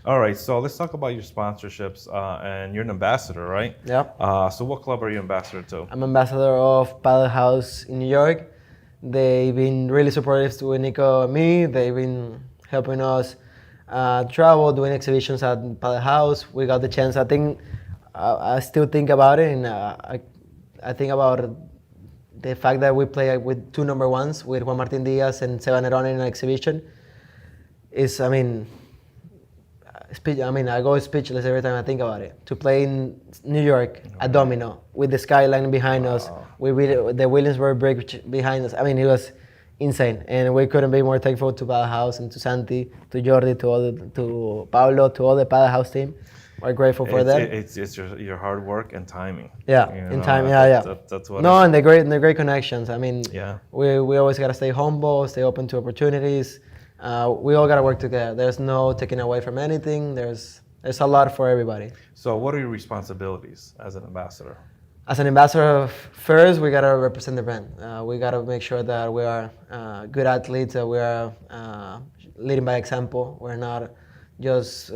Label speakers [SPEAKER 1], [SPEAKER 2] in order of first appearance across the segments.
[SPEAKER 1] All right, so let's talk about your sponsorships. And you're an ambassador, right?
[SPEAKER 2] Yeah.
[SPEAKER 1] So what club are you ambassador to?
[SPEAKER 2] I'm ambassador of Padel House in New York. They've been really supportive to Nico and me. They've been helping us travel, doing exhibitions at Padel House. We got the chance. I still think about it, and I think about the fact that we play with two number ones, with Juan Martin Diaz and Seba Nerone in an exhibition. I go speechless every time I think about it. To play in New York at Domino with the skyline behind us, with the Williamsburg Bridge behind us. It was insane, and we couldn't be more thankful to Padel House and to Santi, to Jordi, to Pablo, to all the Padel House team. We're grateful for them.
[SPEAKER 1] It's your hard work and timing.
[SPEAKER 2] Yeah,
[SPEAKER 1] You
[SPEAKER 2] in
[SPEAKER 1] know,
[SPEAKER 2] time,
[SPEAKER 1] That's what.
[SPEAKER 2] No, and the great connections.
[SPEAKER 1] Yeah.
[SPEAKER 2] We always gotta stay humble, stay open to opportunities. We all gotta work together. There's no taking away from anything. There's a lot for everybody.
[SPEAKER 1] So what are your responsibilities as an ambassador?
[SPEAKER 2] As an ambassador, first we gotta represent the brand. We gotta make sure that we are good athletes. That we are leading by example. We're not just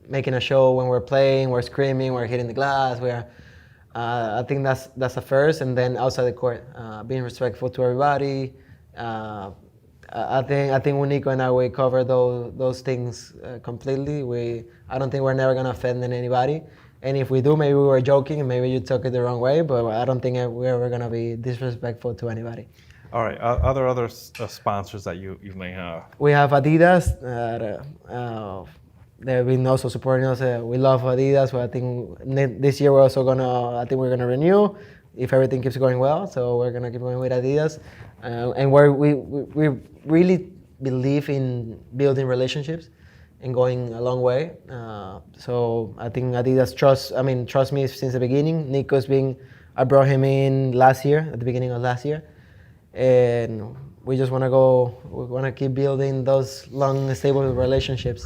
[SPEAKER 2] making a show when we're playing. We're screaming. We're hitting the glass. I think that's the first, and then outside the court, being respectful to everybody. I think when Nico and I we cover those things completely. I don't think we're never gonna offend anybody, and if we do, maybe we were joking and maybe you took it the wrong way. But I don't think we're ever gonna be disrespectful to anybody.
[SPEAKER 1] All right. Other sponsors that you may have.
[SPEAKER 2] We have Adidas. They've been also supporting us. We love Adidas. But I think this year I think we're gonna renew if everything keeps going well. So we're gonna keep going with Adidas, and we really believe in building relationships and going a long way. So I think Adidas trust me since the beginning. I brought him in at the beginning of last year, and we just want to keep building those long, stable relationships.